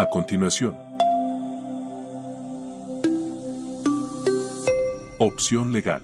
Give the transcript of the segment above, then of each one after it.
A continuación, Opción Legal.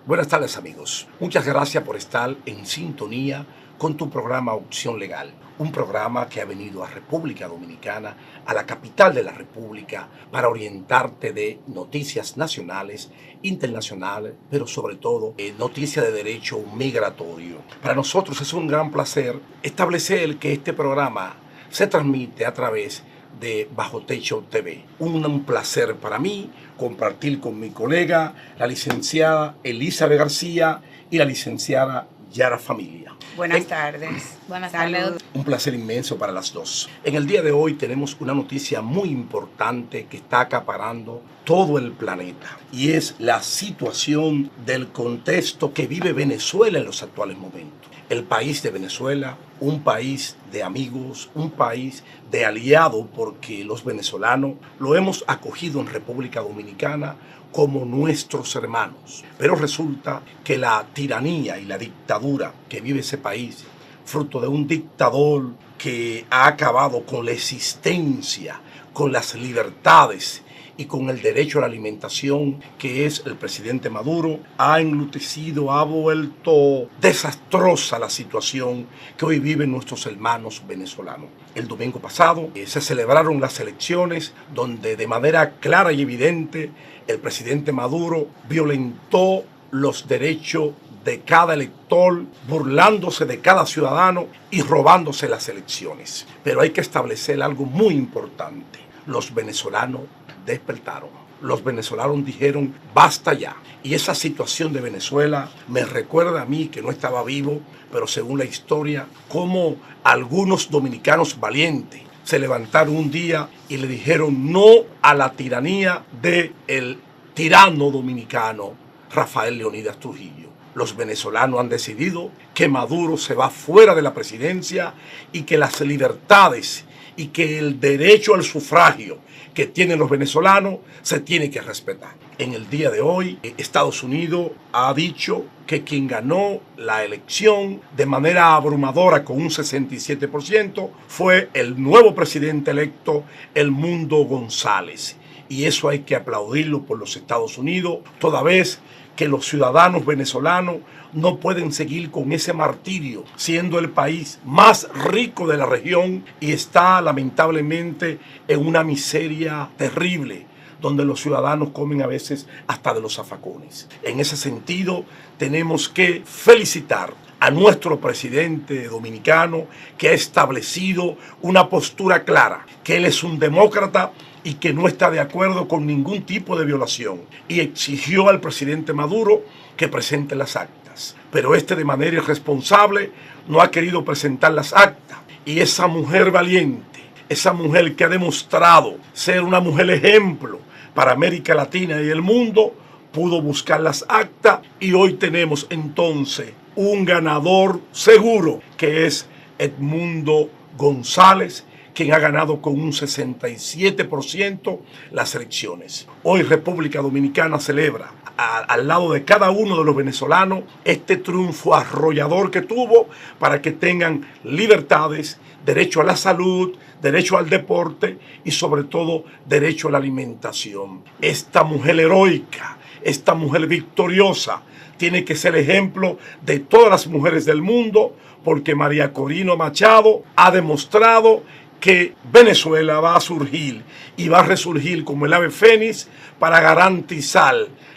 Buenas tardes, amigos. Muchas gracias por estar en sintonía con tu programa Opción Legal, un programa que ha venido a República Dominicana, a la capital de la República, para orientarte de noticias nacionales, internacionales, pero sobre todo noticias de derecho migratorio. Para nosotros es un gran placer establecer que este programa se transmite a través de Bajo Techo TV. Un placer para mí compartir con mi colega, la licenciada Elizabeth García y la licenciada Yara Familia. Buenas tardes. Buenas tardes. Un placer inmenso para las dos. En el día de hoy tenemos una noticia muy importante que está acaparando todo el planeta y es la situación del contexto que vive Venezuela en los actuales momentos. El país de Venezuela, un país de amigos, un país de aliados, porque los venezolanos lo hemos acogido en República Dominicana como nuestros hermanos. Pero resulta que la tiranía y la dictadura que vive ese país, fruto de un dictador que ha acabado con la existencia, con las libertades y con el derecho a la alimentación, que es el presidente Maduro, ha enlutecido, ha vuelto desastrosa la situación que hoy viven nuestros hermanos venezolanos. El domingo pasado se celebraron las elecciones donde de manera clara y evidente el presidente Maduro violentó los derechos de cada elector, burlándose de cada ciudadano y robándose las elecciones. Pero hay que establecer algo muy importante. Los venezolanos despertaron. Los venezolanos dijeron basta ya. Y esa situación de Venezuela me recuerda a mí, que no estaba vivo, pero según la historia, cómo algunos dominicanos valientes se levantaron un día y le dijeron no a la tiranía del tirano dominicano Rafael Leónidas Trujillo. Los venezolanos han decidido que Maduro se va fuera de la presidencia y que las libertades y que el derecho al sufragio que tienen los venezolanos se tiene que respetar. En el día de hoy, Estados Unidos ha dicho que quien ganó la elección de manera abrumadora con un 67% fue el nuevo presidente electo, Edmundo González. Y eso hay que aplaudirlo por los Estados Unidos, toda vez que los ciudadanos venezolanos no pueden seguir con ese martirio, siendo el país más rico de la región y está lamentablemente en una miseria terrible, donde los ciudadanos comen a veces hasta de los zafacones. En ese sentido, tenemos que felicitar a nuestro presidente dominicano, que ha establecido una postura clara, que él es un demócrata y que no está de acuerdo con ningún tipo de violación, y exigió al presidente Maduro que presente las actas. Pero de manera irresponsable no ha querido presentar las actas, y esa mujer valiente, esa mujer que ha demostrado ser una mujer ejemplo para América Latina y el mundo, pudo buscar las actas y hoy tenemos entonces un ganador seguro, que es Edmundo González, quien ha ganado con un 67% las elecciones. Hoy República Dominicana celebra al lado de cada uno de los venezolanos este triunfo arrollador que tuvo para que tengan libertades, derecho a la salud, derecho al deporte y sobre todo derecho a la alimentación. Esta mujer heroica, esta mujer victoriosa, tiene que ser ejemplo de todas las mujeres del mundo, porque María Corina Machado ha demostrado que Venezuela va a surgir y va a resurgir como el ave fénix para garantizar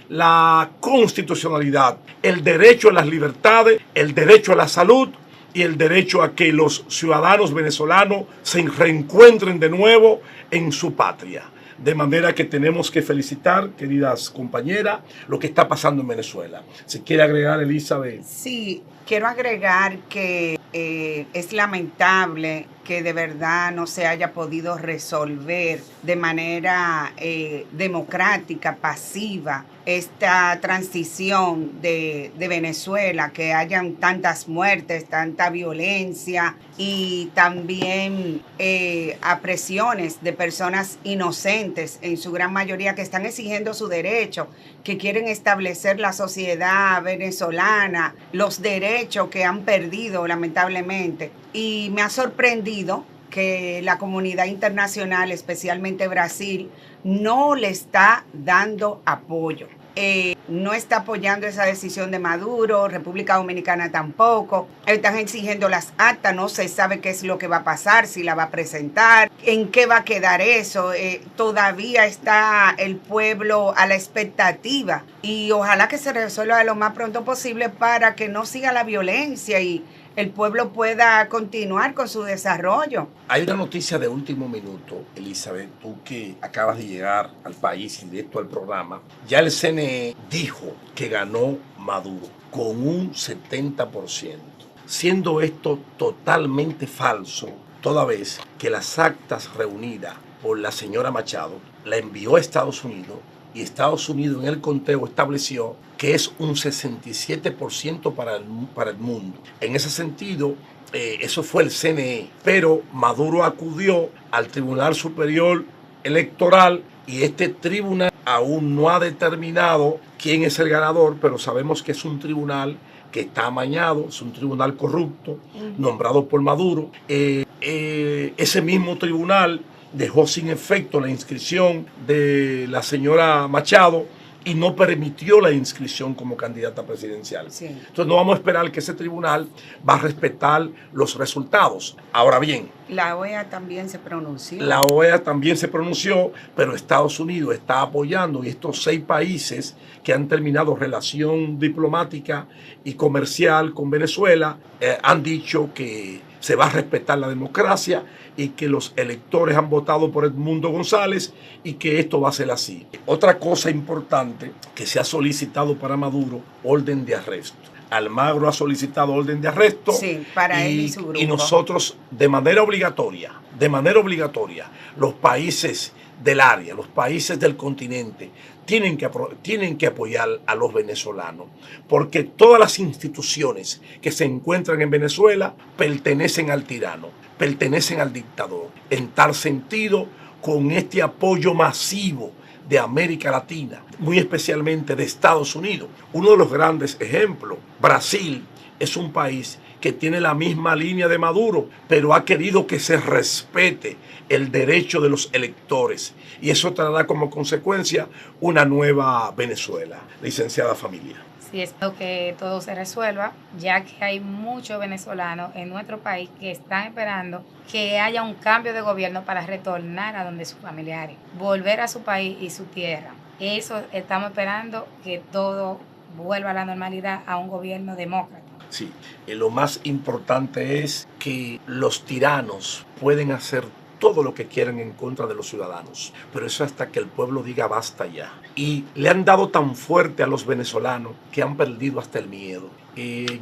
la constitucionalidad, el derecho a las libertades, el derecho a la salud y el derecho a que los ciudadanos venezolanos se reencuentren de nuevo en su patria. De manera que tenemos que felicitar, queridas compañeras, lo que está pasando en Venezuela. ¿Se quiere agregar, Elizabeth? Sí, quiero agregar que es lamentable que de verdad no se haya podido resolver de manera democrática, pasiva, esta transición de Venezuela, que hayan tantas muertes, tanta violencia y también apresiones de personas inocentes, en su gran mayoría, que están exigiendo su derecho, que quieren establecer la sociedad venezolana, los derechos que han perdido lamentablemente. Y me ha sorprendido que la comunidad internacional, especialmente Brasil, no le está dando apoyo. No está apoyando esa decisión de Maduro, República Dominicana tampoco. Están exigiendo las actas, no se sabe qué es lo que va a pasar, si la va a presentar, en qué va a quedar eso. Todavía está el pueblo a la expectativa y ojalá que se resuelva lo más pronto posible para que no siga la violencia y el pueblo pueda continuar con su desarrollo. Hay una noticia de último minuto, Elizabeth, tú que acabas de llegar al país, directo al programa. Ya el CNE dijo que ganó Maduro con un 70%, siendo esto totalmente falso, toda vez que las actas reunidas por la señora Machado la envió a Estados Unidos y Estados Unidos en el conteo estableció que es un 67% para el mundo. En ese sentido, eso fue el CNE, pero Maduro acudió al Tribunal Superior Electoral y este tribunal aún no ha determinado quién es el ganador, pero sabemos que es un tribunal que está amañado, es un tribunal corrupto, nombrado por Maduro. Ese mismo tribunal dejó sin efecto la inscripción de la señora Machado y no permitió la inscripción como candidata presidencial. Sí. Entonces no vamos a esperar que ese tribunal va a respetar los resultados. Ahora bien, la OEA también se pronunció. La OEA también se pronunció, pero Estados Unidos está apoyando y estos 6 países que han terminado relación diplomática y comercial con Venezuela han dicho que se va a respetar la democracia y que los electores han votado por Edmundo González y que esto va a ser así. Otra cosa importante que se ha solicitado para Maduro, orden de arresto. Almagro ha solicitado orden de arresto. Sí, para él y su grupo. Y nosotros, de manera obligatoria, los países del área, los países del continente, tienen que apoyar a los venezolanos, porque todas las instituciones que se encuentran en Venezuela pertenecen al tirano, pertenecen al dictador. En tal sentido, con este apoyo masivo de América Latina, muy especialmente de Estados Unidos, uno de los grandes ejemplos, Brasil, es un país que tiene la misma línea de Maduro, pero ha querido que se respete el derecho de los electores. Y eso traerá como consecuencia una nueva Venezuela. Licenciada Familia. Sí, espero que todo se resuelva, ya que hay muchos venezolanos en nuestro país que están esperando que haya un cambio de gobierno para retornar a donde sus familiares, volver a su país y su tierra. Eso estamos esperando, que todo vuelva a la normalidad, a un gobierno demócrata. Sí, lo más importante es que los tiranos pueden hacer todo lo que quieran en contra de los ciudadanos, pero eso hasta que el pueblo diga basta ya. Y le han dado tan fuerte a los venezolanos que han perdido hasta el miedo.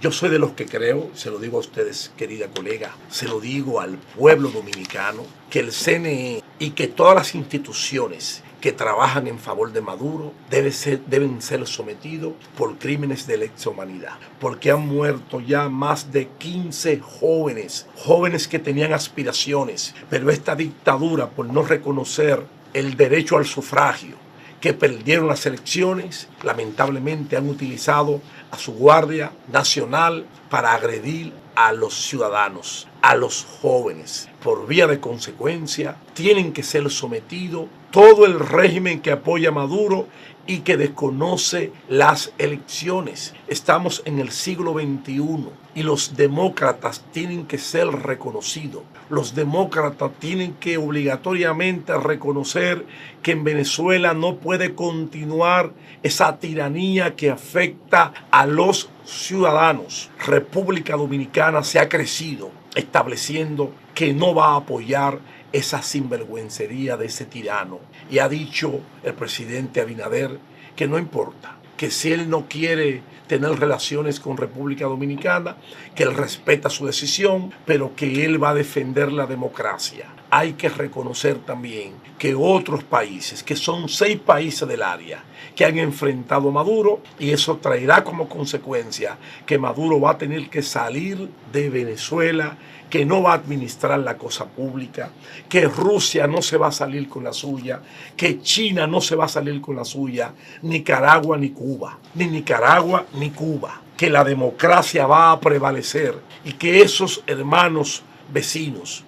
Yo soy de los que creo, se lo digo a ustedes, querida colega, se lo digo al pueblo dominicano, que el CNE y que todas las instituciones que trabajan en favor de Maduro deben ser sometidos por crímenes de lesa humanidad, porque han muerto ya más de 15 jóvenes que tenían aspiraciones, pero esta dictadura, por no reconocer el derecho al sufragio, que perdieron las elecciones, lamentablemente han utilizado a su Guardia Nacional para agredir a los ciudadanos, a los jóvenes. Por vía de consecuencia, tienen que ser sometidos todo el régimen que apoya a Maduro y que desconoce las elecciones. Estamos en el siglo XXI y los demócratas tienen que ser reconocidos. Los demócratas tienen que obligatoriamente reconocer que en Venezuela no puede continuar esa tiranía que afecta a los ciudadanos. República Dominicana se ha crecido estableciendo que no va a apoyar esa sinvergüencería de ese tirano. Y ha dicho el presidente Abinader que no importa, que si él no quiere tener relaciones con República Dominicana, que él respeta su decisión, pero que él va a defender la democracia. Hay que reconocer también que otros países, que son 6 países del área, que han enfrentado a Maduro, y eso traerá como consecuencia que Maduro va a tener que salir de Venezuela, que no va a administrar la cosa pública, que Rusia no se va a salir con la suya, que China no se va a salir con la suya, Nicaragua ni Cuba, ni Nicaragua ni Cuba, que la democracia va a prevalecer y que esos hermanos vecinos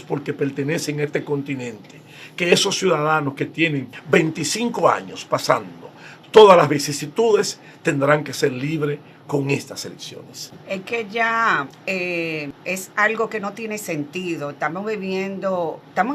porque pertenecen a este continente, que esos ciudadanos que tienen 25 años pasando todas las vicisitudes tendrán que ser libres con estas elecciones. Es que ya es algo que no tiene sentido. Estamos en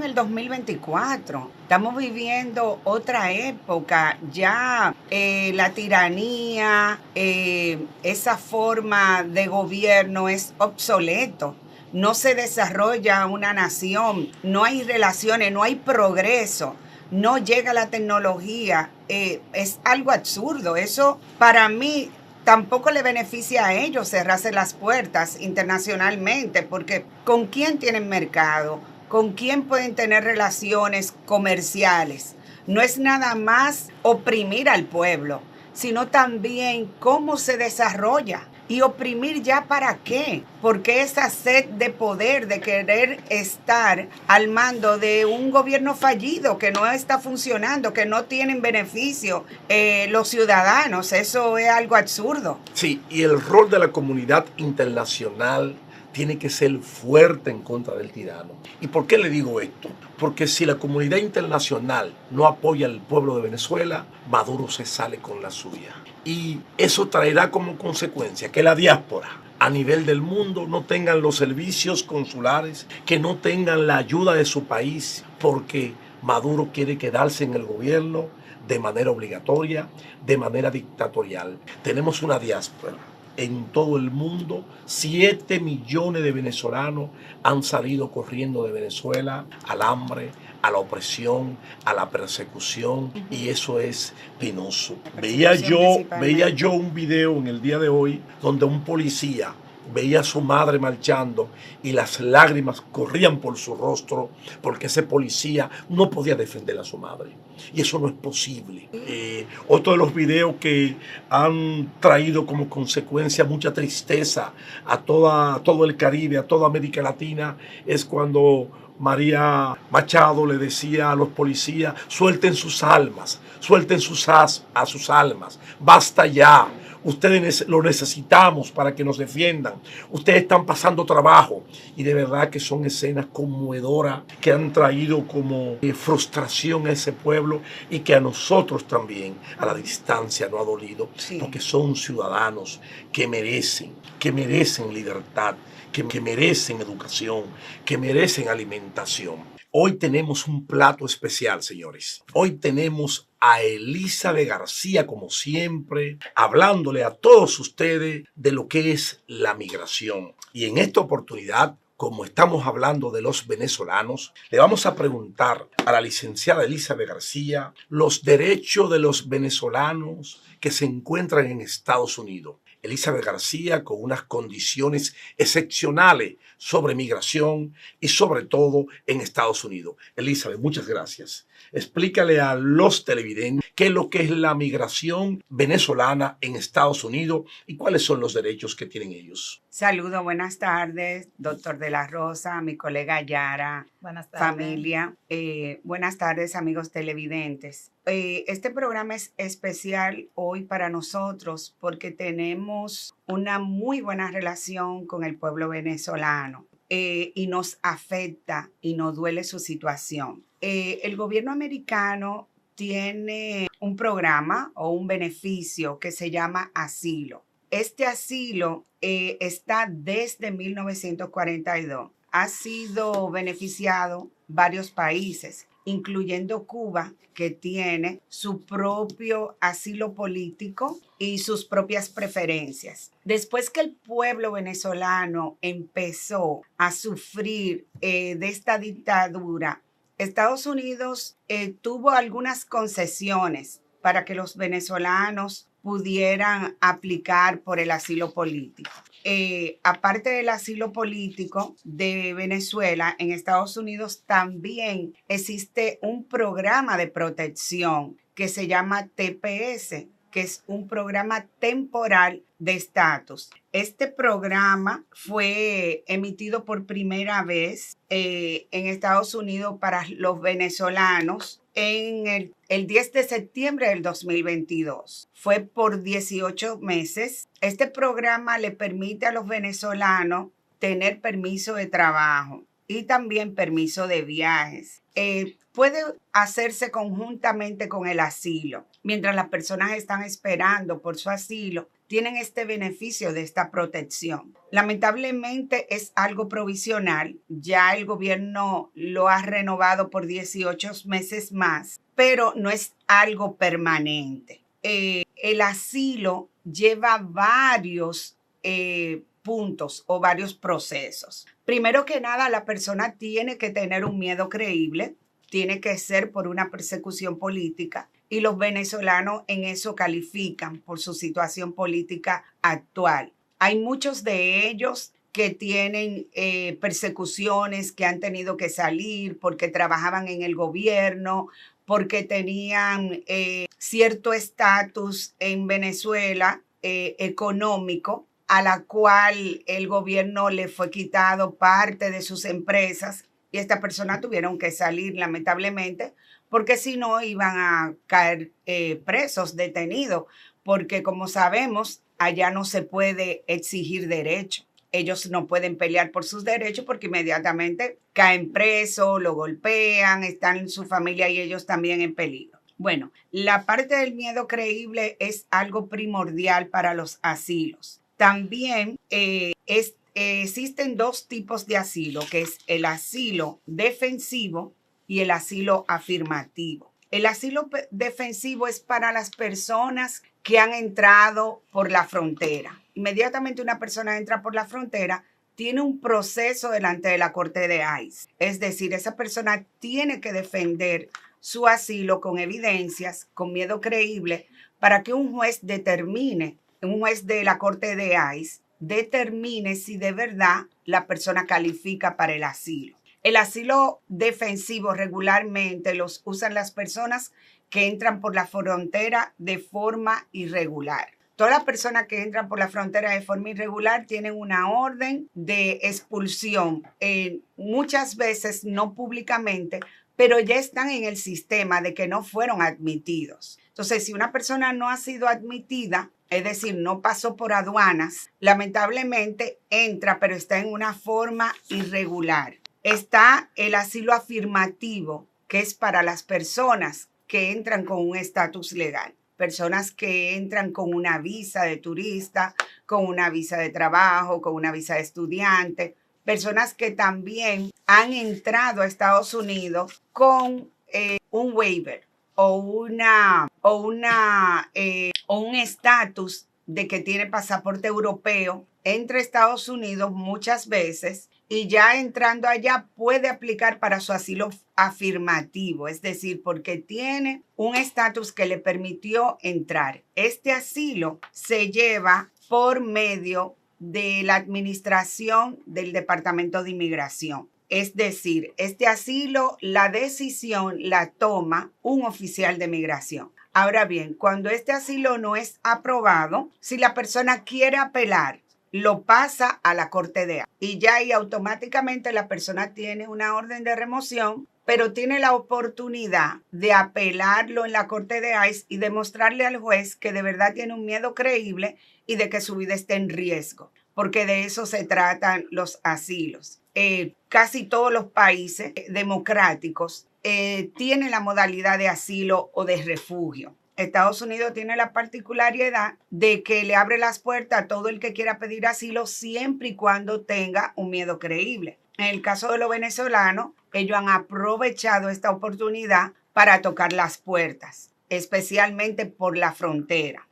el 2024, estamos viviendo otra época. Ya la tiranía, esa forma de gobierno es obsoleto. No se desarrolla una nación, no hay relaciones, no hay progreso, no llega la tecnología. Es algo absurdo. Eso para mí tampoco le beneficia a ellos cerrarse las puertas internacionalmente, porque ¿con quién tienen mercado? ¿Con quién pueden tener relaciones comerciales? No es nada más oprimir al pueblo, sino también cómo se desarrolla. ¿Y oprimir ya para qué? Porque esa sed de poder, de querer estar al mando de un gobierno fallido que no está funcionando, que no tienen beneficio los ciudadanos, eso es algo absurdo. Sí, y el rol de la comunidad internacional tiene que ser fuerte en contra del tirano. ¿Y por qué le digo esto? Porque si la comunidad internacional no apoya al pueblo de Venezuela, Maduro se sale con la suya. Y eso traerá como consecuencia que la diáspora a nivel del mundo no tengan los servicios consulares, que no tengan la ayuda de su país, porque Maduro quiere quedarse en el gobierno de manera obligatoria, de manera dictatorial. Tenemos una diáspora en todo el mundo. 7 millones de venezolanos han salido corriendo de Venezuela al hambre, a la opresión, a la persecución, y eso es penoso. Veía yo un video en el día de hoy donde un policía veía a su madre marchando y las lágrimas corrían por su rostro porque ese policía no podía defender a su madre. Y eso no es posible. Otro de los videos que han traído como consecuencia mucha tristeza a todo el Caribe, a toda América Latina, es cuando María Machado le decía a los policías: suelten sus almas, suelten a sus almas, basta ya. Ustedes lo necesitamos para que nos defiendan. Ustedes están pasando trabajo. Y de verdad que son escenas conmovedoras que han traído como frustración a ese pueblo y que a nosotros también a la distancia nos ha dolido. Sí. Porque son ciudadanos que merecen libertad, que merecen educación, que merecen alimentación. Hoy tenemos un plato especial, señores. Hoy tenemos a Elizabeth García, como siempre, hablándole a todos ustedes de lo que es la migración. Y en esta oportunidad, como estamos hablando de los venezolanos, le vamos a preguntar a la licenciada Elizabeth García los derechos de los venezolanos que se encuentran en Estados Unidos. Elizabeth García con unas condiciones excepcionales sobre migración y sobre todo en Estados Unidos. Elizabeth, muchas gracias. Explícale a los televidentes qué es lo que es la migración venezolana en Estados Unidos y cuáles son los derechos que tienen ellos. Saludos, buenas tardes, doctor de la Rosa, mi colega Yara, buenas tardes. Familia. Buenas tardes, amigos televidentes. Este programa es especial hoy para nosotros porque tenemos una muy buena relación con el pueblo venezolano y nos afecta y nos duele su situación. El gobierno americano tiene un programa o un beneficio que se llama asilo. Este asilo está desde 1942. Ha sido beneficiado varios países, incluyendo Cuba, que tiene su propio asilo político y sus propias preferencias. Después que el pueblo venezolano empezó a sufrir de esta dictadura, Estados Unidos tuvo algunas concesiones para que los venezolanos pudieran aplicar por el asilo político. Aparte del asilo político de Venezuela, en Estados Unidos también existe un programa de protección que se llama TPS, que es un programa temporal de estatus. Este programa fue emitido por primera vez en Estados Unidos para los venezolanos en el 10 de septiembre del 2022. Fue por 18 meses. Este programa le permite a los venezolanos tener permiso de trabajo y también permiso de viajes. Puede hacerse conjuntamente con el asilo. Mientras las personas están esperando por su asilo, tienen este beneficio de esta protección. Lamentablemente es algo provisional. Ya el gobierno lo ha renovado por 18 meses más, pero no es algo permanente. El asilo lleva varios puntos o varios procesos. Primero que nada, la persona tiene que tener un miedo creíble, tiene que ser por una persecución política, y los venezolanos en eso califican por su situación política actual. Hay muchos de ellos que tienen persecuciones, que han tenido que salir porque trabajaban en el gobierno, porque tenían cierto estatus en Venezuela económico, a la cual el gobierno le fue quitado parte de sus empresas y estas personas tuvieron que salir lamentablemente, porque si no iban a caer presos, detenidos, porque como sabemos, allá no se puede exigir derecho. Ellos no pueden pelear por sus derechos porque inmediatamente caen presos, lo golpean, están su familia y ellos también en peligro. Bueno, la parte del miedo creíble es algo primordial para los asilos. También existen dos tipos de asilo, que es el asilo defensivo y el asilo afirmativo. El asilo defensivo es para las personas que han entrado por la frontera. Inmediatamente una persona entra por la frontera, tiene un proceso delante de la Corte de ICE. Es decir, esa persona tiene que defender su asilo con evidencias, con miedo creíble, para que un juez determine, un juez de la Corte de ICE, determine si de verdad la persona califica para el asilo. El asilo defensivo regularmente los usan las personas que entran por la frontera de forma irregular. Todas las personas que entran por la frontera de forma irregular tienen una orden de expulsión, muchas veces no públicamente, pero ya están en el sistema de que no fueron admitidos. Entonces, si una persona no ha sido admitida, es decir, no pasó por aduanas, lamentablemente entra, pero está en una forma irregular. Está el asilo afirmativo, que es para las personas que entran con un estatus legal. Personas que entran con una visa de turista, con una visa de trabajo, con una visa de estudiante. Personas que también han entrado a Estados Unidos con un waiver o un estatus de que tiene pasaporte europeo, entra a Estados Unidos muchas veces y ya entrando allá puede aplicar para su asilo afirmativo, es decir, porque tiene un estatus que le permitió entrar. Este asilo se lleva por medio de la administración del Departamento de Inmigración. Es decir, este asilo, la decisión la toma un oficial de migración. Ahora bien, cuando este asilo no es aprobado, si la persona quiere apelar, lo pasa a la Corte de ICE y ya ahí automáticamente la persona tiene una orden de remoción, pero tiene la oportunidad de apelarlo en la Corte de ICE y demostrarle al juez que de verdad tiene un miedo creíble y de que su vida esté en riesgo, porque de eso se tratan los asilos. Casi todos los países democráticos tienen la modalidad de asilo o de refugio. Estados Unidos tiene la particularidad de que le abre las puertas a todo el que quiera pedir asilo siempre y cuando tenga un miedo creíble. En el caso de los venezolanos, ellos han aprovechado esta oportunidad para tocar las puertas, especialmente por la frontera.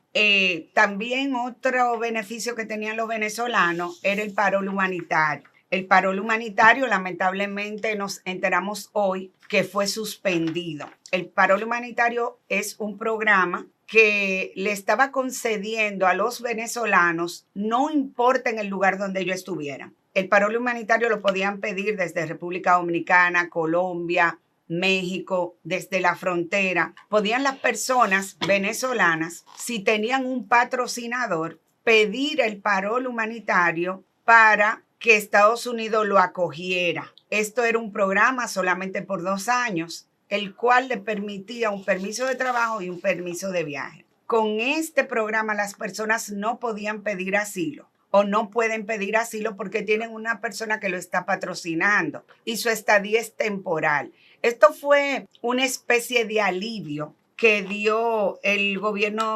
También otro beneficio que tenían los venezolanos era el parol humanitario. El parol humanitario, lamentablemente, nos enteramos hoy que fue suspendido. El parol humanitario es un programa que le estaba concediendo a los venezolanos, no importa en el lugar donde ellos estuvieran. El parol humanitario lo podían pedir desde República Dominicana, Colombia, México, desde la frontera. Podían las personas venezolanas, si tenían un patrocinador, pedir el parol humanitario para que Estados Unidos lo acogiera. Esto era un programa solamente por 2 años, el cual le permitía un permiso de trabajo y un permiso de viaje. Con este programa las personas no podían pedir asilo o no pueden pedir asilo porque tienen una persona que lo está patrocinando y su estadía es temporal. Esto fue una especie de alivio que dio el gobierno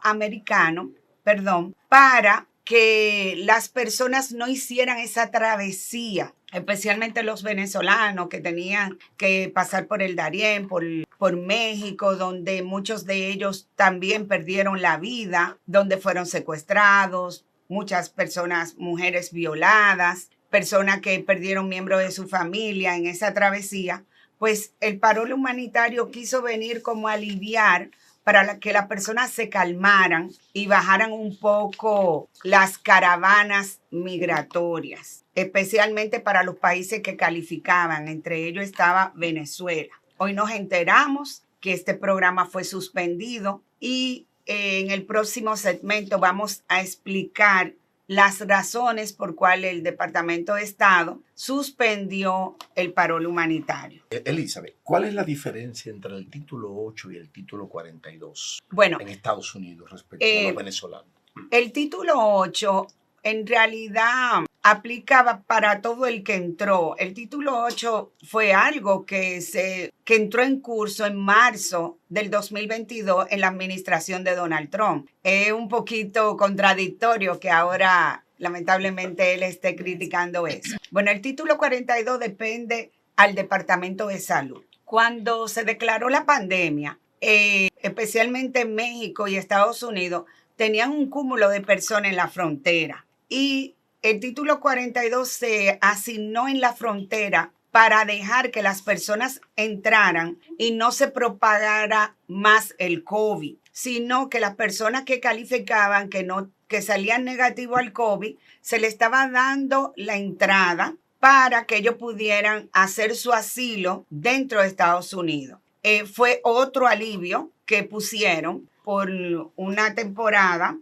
americano, para que las personas no hicieran esa travesía, especialmente los venezolanos que tenían que pasar por el Darién, por México, donde muchos de ellos también perdieron la vida, donde fueron secuestrados, muchas personas, mujeres violadas, personas que perdieron miembros de su familia en esa travesía. Pues el parol humanitario quiso venir como a aliviar para que las personas se calmaran y bajaran un poco las caravanas migratorias, especialmente para los países que calificaban, entre ellos estaba Venezuela. Hoy nos enteramos que este programa fue suspendido y en el próximo segmento vamos a explicar las razones por cuales el Departamento de Estado suspendió el parol humanitario. Elizabeth, ¿cuál es la diferencia entre el título 8 y el título 42 en Estados Unidos respecto a los venezolanos? El título 8 en realidad aplicaba para todo el que entró. El título 8 fue algo que entró en curso en marzo del 2022 en la administración de Donald Trump. Es un poquito contradictorio que ahora lamentablemente él esté criticando eso. Bueno, el título 42 depende al Departamento de Salud. Cuando se declaró la pandemia, especialmente en México y Estados Unidos, tenían un cúmulo de personas en la frontera y el título 42 se asignó en la frontera para dejar que las personas entraran y no se propagara más el COVID, sino que las personas que calificaban, que salían negativo al COVID, se le estaba dando la entrada para que ellos pudieran hacer su asilo dentro de Estados Unidos. Fue otro alivio que pusieron por una temporada.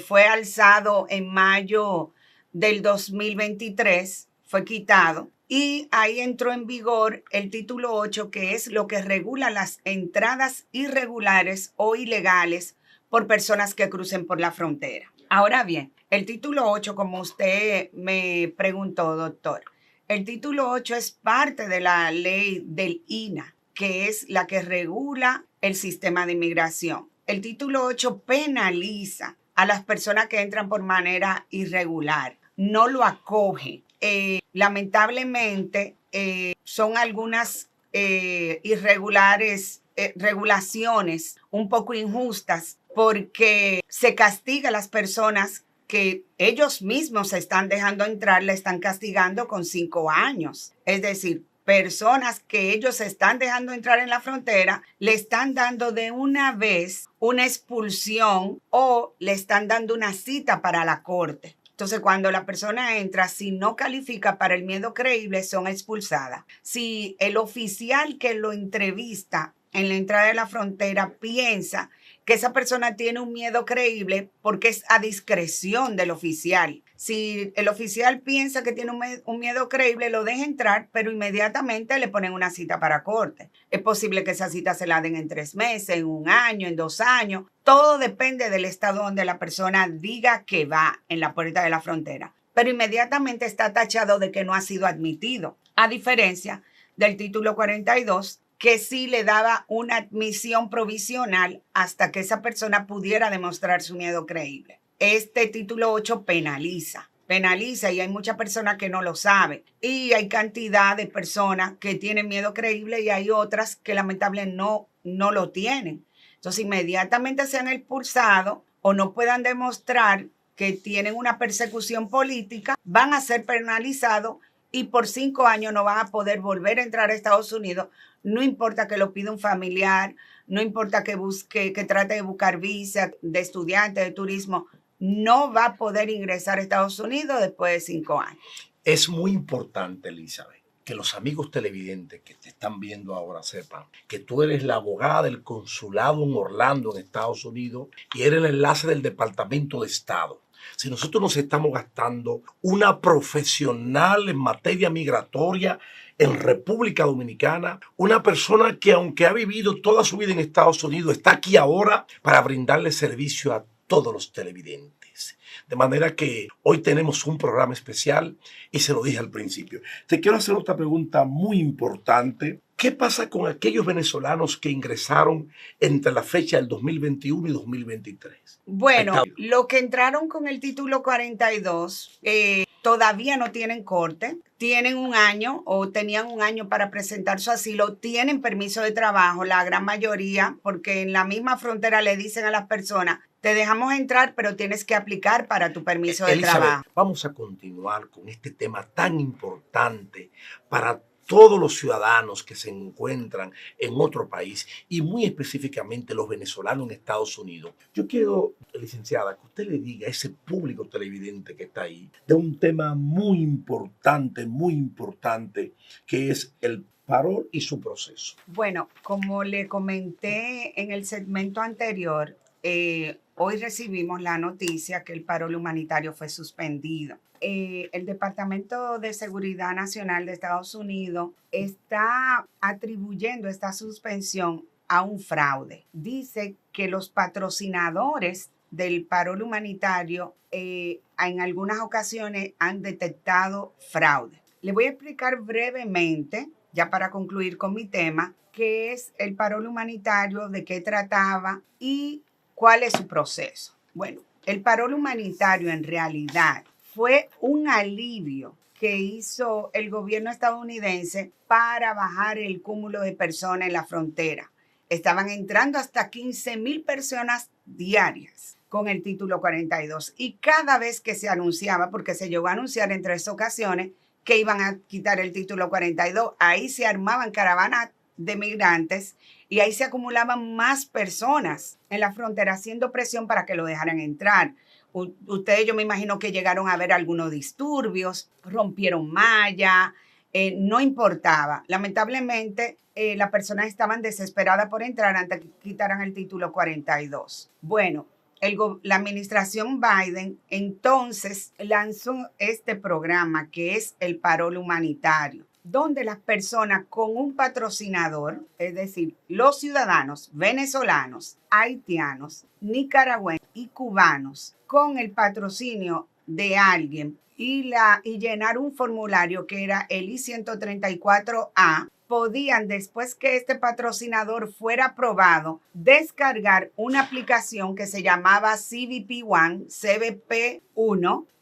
Fue alzado en mayo del 2023, fue quitado y ahí entró en vigor el título 8, que es lo que regula las entradas irregulares o ilegales por personas que crucen por la frontera. Ahora bien, el título 8, como usted me preguntó, doctor, el título 8 es parte de la ley del INA, que es la que regula el sistema de inmigración. El título 8 penaliza a las personas que entran por manera irregular, no lo acoge. Lamentablemente son algunas regulaciones un poco injustas porque se castiga a las personas que ellos mismos se están dejando entrar, le están castigando con 5 años. Es decir, personas que ellos se están dejando entrar en la frontera, le están dando de una vez una expulsión o le están dando una cita para la corte. Entonces, cuando la persona entra, si no califica para el miedo creíble, son expulsadas. Si el oficial que lo entrevista en la entrada de la frontera piensa que esa persona tiene un miedo creíble, porque es a discreción del oficial. Si el oficial piensa que tiene un miedo creíble, lo deja entrar, pero inmediatamente le ponen una cita para corte. Es posible que esa cita se la den en 3 meses, en 1 año, en 2 años. Todo depende del estado donde la persona diga que va en la puerta de la frontera. Pero inmediatamente está tachado de que no ha sido admitido. A diferencia del título 42, que sí le daba una admisión provisional hasta que esa persona pudiera demostrar su miedo creíble. Este título 8 penaliza y hay muchas personas que no lo saben. Y hay cantidad de personas que tienen miedo creíble y hay otras que lamentablemente no lo tienen. Entonces inmediatamente sean expulsados o no puedan demostrar que tienen una persecución política, van a ser penalizados y por 5 años no van a poder volver a entrar a Estados Unidos, no importa que lo pida un familiar, no importa que trate de buscar visa de estudiante, de turismo, no va a poder ingresar a Estados Unidos después de 5 años. Es muy importante, Elizabeth, que los amigos televidentes que te están viendo ahora sepan que tú eres la abogada del consulado en Orlando, en Estados Unidos, y eres el enlace del Departamento de Estado. Si nosotros nos estamos gastando una profesional en materia migratoria en República Dominicana, una persona que aunque ha vivido toda su vida en Estados Unidos, está aquí ahora para brindarle servicio a todos los televidentes. De manera que hoy tenemos un programa especial y se lo dije al principio. Te quiero hacer otra pregunta muy importante. ¿Qué pasa con aquellos venezolanos que ingresaron entre la fecha del 2021 y 2023? Bueno, los que entraron con el título 42 todavía no tienen corte, tienen un año o tenían un año para presentar su asilo, tienen permiso de trabajo, la gran mayoría, porque en la misma frontera le dicen a las personas, te dejamos entrar, pero tienes que aplicar para tu permiso de Elizabeth, trabajo. Vamos a continuar con este tema tan importante para todos los ciudadanos que se encuentran en otro país y muy específicamente los venezolanos en Estados Unidos. Yo quiero, licenciada, que usted le diga a ese público televidente que está ahí de un tema muy importante, que es el parol y su proceso. Bueno, como le comenté en el segmento anterior, hoy recibimos la noticia que el parol humanitario fue suspendido. El Departamento de Seguridad Nacional de Estados Unidos está atribuyendo esta suspensión a un fraude. Dice que los patrocinadores del parol humanitario en algunas ocasiones han detectado fraude. Le voy a explicar brevemente, ya para concluir con mi tema, qué es el parol humanitario, de qué trataba y cuál es su proceso. Bueno, el parol humanitario en realidad fue un alivio que hizo el gobierno estadounidense para bajar el cúmulo de personas en la frontera. Estaban entrando hasta 15,000 personas diarias con el título 42 y cada vez que se anunciaba, porque se llegó a anunciar en 3 ocasiones que iban a quitar el título 42, ahí se armaban caravanas de migrantes y ahí se acumulaban más personas en la frontera haciendo presión para que lo dejaran entrar. Ustedes, yo me imagino que llegaron a ver algunos disturbios, rompieron malla, no importaba. Lamentablemente, las personas estaban desesperadas por entrar antes que quitaran el título 42. Bueno, la administración Biden entonces lanzó este programa que es el parol humanitario, donde las personas con un patrocinador, es decir, los ciudadanos venezolanos, haitianos, nicaragüenses y cubanos, con el patrocinio de alguien y llenar un formulario que era el I-134A, podían, después que este patrocinador fuera aprobado, descargar una aplicación que se llamaba CBP1,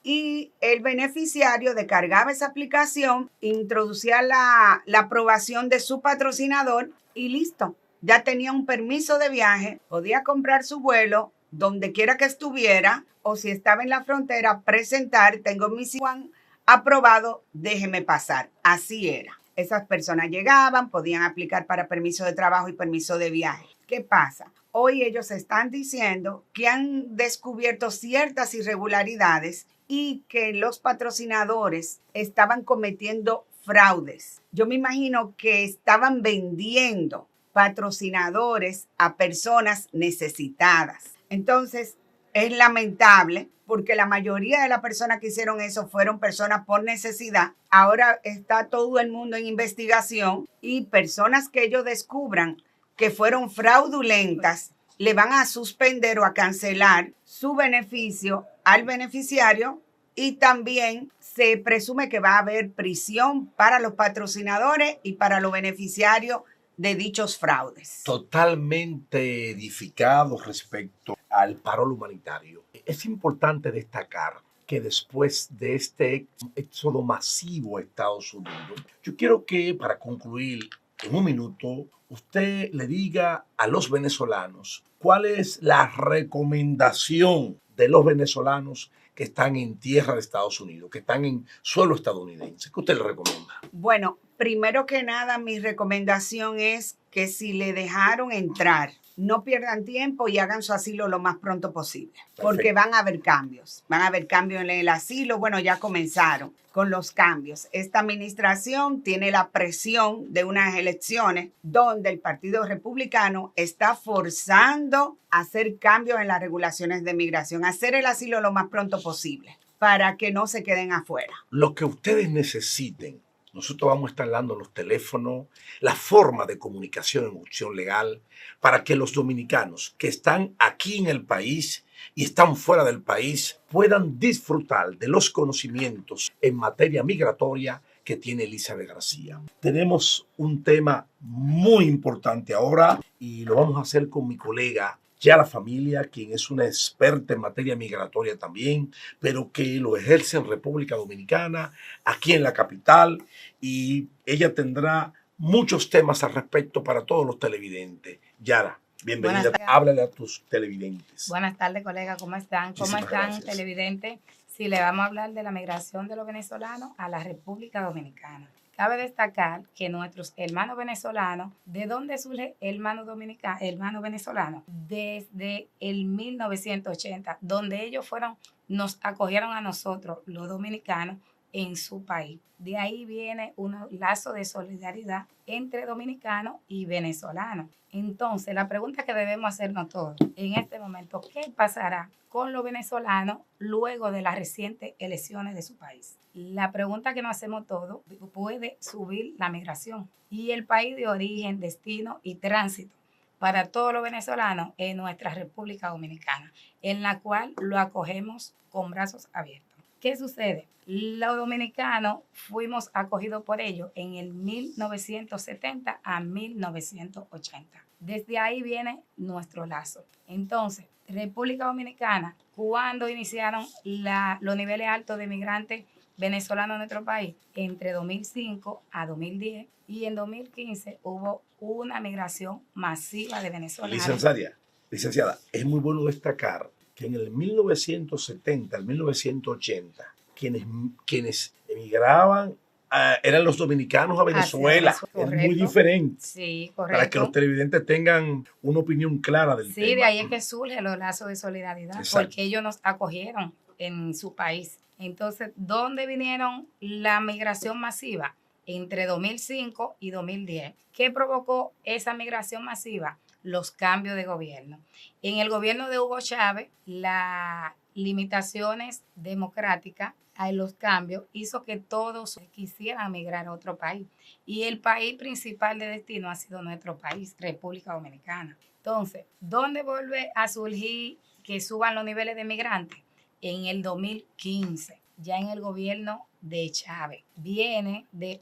y el beneficiario descargaba esa aplicación, introducía la aprobación de su patrocinador y listo. Ya tenía un permiso de viaje, podía comprar su vuelo donde quiera que estuviera, o si estaba en la frontera, presentar, tengo mi C1 aprobado, déjeme pasar. Así era. Esas personas llegaban, podían aplicar para permiso de trabajo y permiso de viaje. ¿Qué pasa? Hoy ellos están diciendo que han descubierto ciertas irregularidades y que los patrocinadores estaban cometiendo fraudes. Yo me imagino que estaban vendiendo patrocinadores a personas necesitadas. Entonces, es lamentable porque la mayoría de las personas que hicieron eso fueron personas por necesidad. Ahora está todo el mundo en investigación y personas que ellos descubran que fueron fraudulentas le van a suspender o a cancelar su beneficio al beneficiario y también se presume que va a haber prisión para los patrocinadores y para los beneficiarios de dichos fraudes. Totalmente edificados respecto al parol humanitario. Es importante destacar que después de este éxodo masivo a Estados Unidos, yo quiero que, para concluir en un minuto, usted le diga a los venezolanos cuál es la recomendación de los venezolanos que están en tierra de Estados Unidos, que están en suelo estadounidense? ¿Qué usted le recomienda? Bueno, primero que nada, mi recomendación es que si le dejaron entrar, no pierdan tiempo y hagan su asilo lo más pronto posible, porque van a haber cambios. Van a haber cambios en el asilo. Bueno, ya comenzaron con los cambios. Esta administración tiene la presión de unas elecciones donde el Partido Republicano está forzando a hacer cambios en las regulaciones de migración, hacer el asilo lo más pronto posible para que no se queden afuera. Lo que ustedes necesiten. Nosotros vamos a estar dando los teléfonos, la forma de comunicación en Opción Legal, para que los dominicanos que están aquí en el país y están fuera del país puedan disfrutar de los conocimientos en materia migratoria que tiene Elizabeth García. Tenemos un tema muy importante ahora y lo vamos a hacer con mi colega Yara Familia, quien es una experta en materia migratoria también, pero que lo ejerce en República Dominicana, aquí en la capital, y ella tendrá muchos temas al respecto para todos los televidentes. Yara, bienvenida. Háblale a tus televidentes. Buenas tardes, colega. ¿Cómo están? ¿Cómo están, televidentes? Sí, le vamos a hablar de la migración de los venezolanos a la República Dominicana. Cabe destacar que nuestros hermanos venezolanos, ¿de dónde surge el hermano venezolano? Desde el 1980, donde ellos nos acogieron a nosotros, los dominicanos, en su país. De ahí viene un lazo de solidaridad entre dominicanos y venezolanos. Entonces, la pregunta que debemos hacernos todos en este momento, ¿qué pasará con los venezolanos luego de las recientes elecciones de su país? La pregunta que nos hacemos todos, ¿puede subir la migración? Y el país de origen, destino y tránsito para todos los venezolanos en nuestra República Dominicana, en la cual lo acogemos con brazos abiertos. ¿Qué sucede? Los dominicanos fuimos acogidos por ellos en el 1970 a 1980. Desde ahí viene nuestro lazo. Entonces, República Dominicana, ¿cuándo iniciaron los niveles altos de migrantes venezolanos en nuestro país? Entre 2005 a 2010, y en 2015 hubo una migración masiva de venezolanos. Licenciada, es muy bueno destacar que en el 1970 al 1980, quienes emigraban eran los dominicanos a Venezuela. Es muy diferente. Sí, correcto. Para que los televidentes tengan una opinión clara del tema. Sí, de ahí es que surgen los lazos de solidaridad. Exacto. Porque ellos nos acogieron en su país. Entonces, ¿dónde vinieron la migración masiva? Entre 2005 y 2010. ¿Qué provocó esa migración masiva? Los cambios de gobierno. En el gobierno de Hugo Chávez, las limitaciones democráticas a los cambios hizo que todos quisieran migrar a otro país. Y el país principal de destino ha sido nuestro país, República Dominicana. Entonces, ¿dónde vuelve a surgir que suban los niveles de migrantes? En el 2015, ya en el gobierno de Chávez. Viene de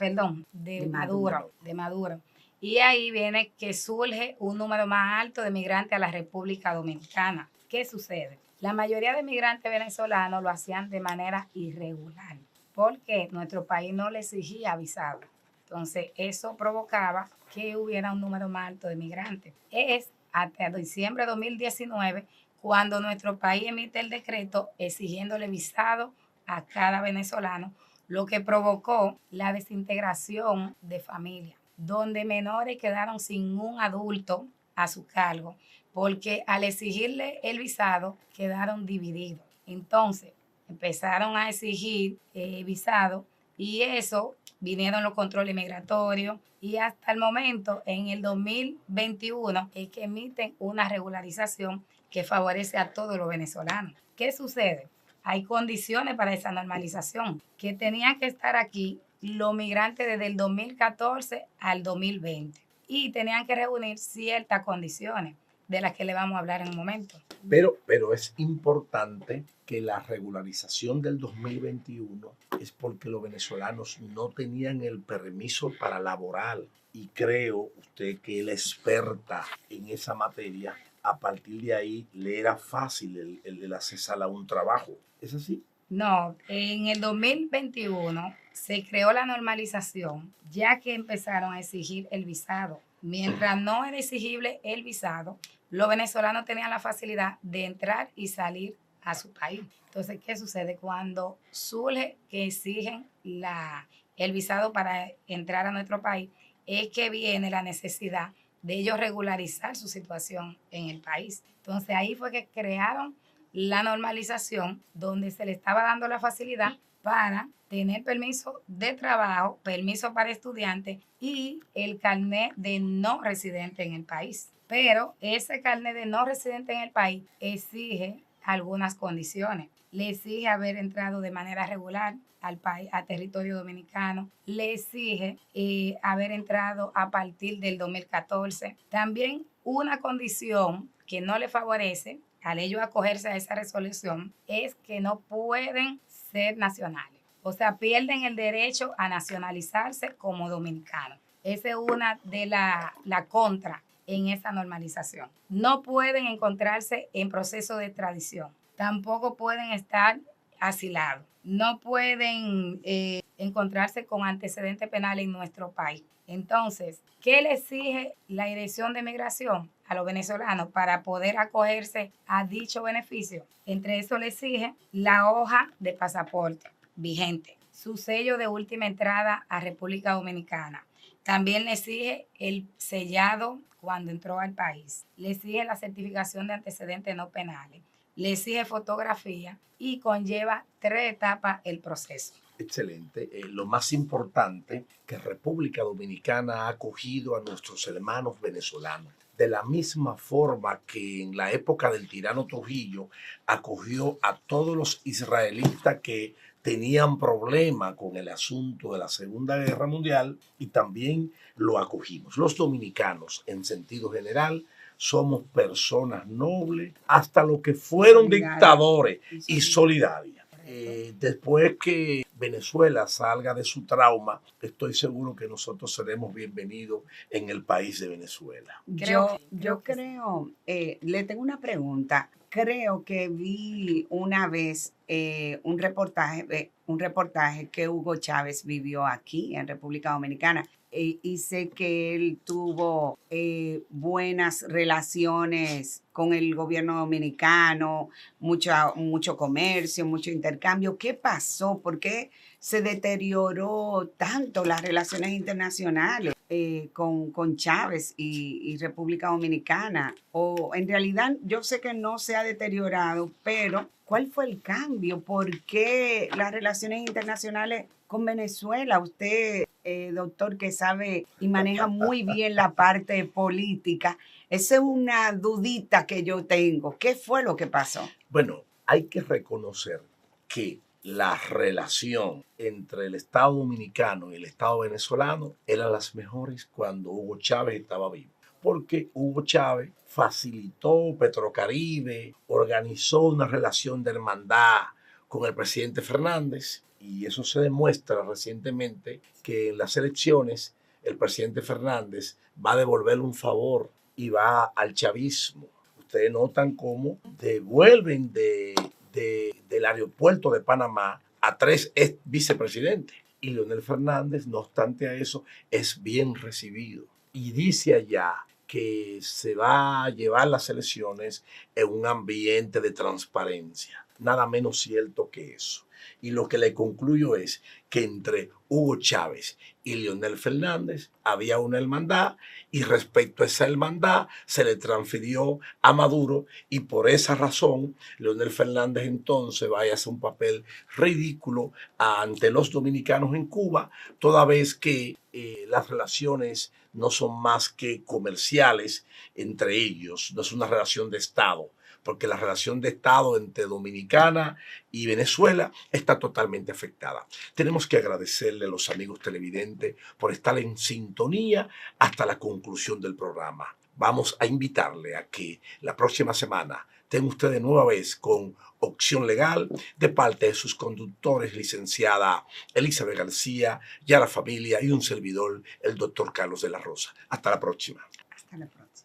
Maduro. Y ahí viene que surge un número más alto de migrantes a la República Dominicana. ¿Qué sucede? La mayoría de migrantes venezolanos lo hacían de manera irregular, porque nuestro país no le exigía visado. Entonces, eso provocaba que hubiera un número más alto de migrantes. Es hasta diciembre de 2019 cuando nuestro país emite el decreto exigiéndole visado a cada venezolano, lo que provocó la desintegración de familias, donde menores quedaron sin un adulto a su cargo, porque al exigirle el visado quedaron divididos. Entonces empezaron a exigir visado y eso vinieron los controles migratorios y hasta el momento, en el 2021, es que emiten una regularización que favorece a todos los venezolanos. ¿Qué sucede? Hay condiciones para esa normalización, que tenían que estar aquí los migrantes desde el 2014 al 2020 y tenían que reunir ciertas condiciones de las que le vamos a hablar en un momento. Pero es importante que la regularización del 2021 es porque los venezolanos no tenían el permiso para laborar y creo usted que la experta en esa materia, a partir de ahí le era fácil el accesar a un trabajo. ¿Es así? No, en el 2021 se creó la normalización, ya que empezaron a exigir el visado. Mientras no era exigible el visado, los venezolanos tenían la facilidad de entrar y salir a su país. Entonces, ¿qué sucede? Cuando surge que exigen el visado para entrar a nuestro país, es que viene la necesidad de ellos regularizar su situación en el país. Entonces, ahí fue que crearon la normalización, donde se le estaba dando la facilidad para tener permiso de trabajo, permiso para estudiantes y el carnet de no residente en el país. Pero ese carnet de no residente en el país exige algunas condiciones. Le exige haber entrado de manera regular al país, a territorio dominicano. Le exige haber entrado a partir del 2014. También una condición que no le favorece al ellos acogerse a esa resolución es que no pueden ser nacionales. O sea, pierden el derecho a nacionalizarse como dominicanos. Esa es una de la contra en esa normalización. No pueden encontrarse en proceso de extradición. Tampoco pueden estar asilados. No pueden encontrarse con antecedentes penales en nuestro país. Entonces, ¿qué le exige la Dirección de Migración a los venezolanos para poder acogerse a dicho beneficio? Entre eso le exige la hoja de pasaporte vigente, su sello de última entrada a República Dominicana. También le exige el sellado cuando entró al país. Le exige la certificación de antecedentes no penales. Le exige fotografía y conlleva 3 etapas el proceso. Excelente. Lo más importante, que República Dominicana ha acogido a nuestros hermanos venezolanos. De la misma forma que en la época del tirano Trujillo acogió a todos los israelitas que tenían problema con el asunto de la Segunda Guerra Mundial, y también lo acogimos. Los dominicanos, en sentido general, somos personas nobles, hasta los que fueron dictadores y solidarias. Después que Venezuela salga de su trauma, estoy seguro que nosotros seremos bienvenidos en el país de Venezuela. Yo creo, le tengo una pregunta. Creo que vi una vez un reportaje que Hugo Chávez vivió aquí en República Dominicana. Y sé que él tuvo buenas relaciones con el gobierno dominicano, mucho comercio, mucho intercambio. ¿Qué pasó? ¿Por qué se deterioró tanto las relaciones internacionales con Chávez y República Dominicana? O en realidad yo sé que no se ha deteriorado, pero ¿cuál fue el cambio? ¿Por qué las relaciones internacionales con Venezuela? Usted, doctor, que sabe y maneja muy bien la parte política, esa es una dudita que yo tengo. ¿Qué fue lo que pasó? Bueno, hay que reconocer que la relación entre el Estado dominicano y el Estado venezolano eran las mejores cuando Hugo Chávez estaba vivo, porque Hugo Chávez facilitó Petrocaribe, organizó una relación de hermandad con el presidente Fernández, y eso se demuestra recientemente que en las elecciones el presidente Fernández va a devolverle un favor y va al chavismo. Ustedes notan cómo devuelven del aeropuerto de Panamá a 3 ex vicepresidentes. Y Leonel Fernández, no obstante a eso, es bien recibido. Y dice allá que se va a llevar las elecciones en un ambiente de transparencia. Nada menos cierto que eso. Y lo que le concluyo es que entre Hugo Chávez y Leonel Fernández había una hermandad, y respecto a esa hermandad se le transfirió a Maduro, y por esa razón Leonel Fernández entonces va a hacer un papel ridículo ante los dominicanos en Cuba, toda vez que las relaciones no son más que comerciales entre ellos, no es una relación de Estado, porque la relación de Estado entre Dominicana y Venezuela está totalmente afectada. Tenemos que agradecerle a los amigos televidentes por estar en sintonía hasta la conclusión del programa. Vamos a invitarle a que la próxima semana tenga usted de nueva vez con Opción Legal, de parte de sus conductores, licenciada Elizabeth García, Yara Familia y un servidor, el doctor Carlos de la Rosa. Hasta la próxima. Hasta la próxima.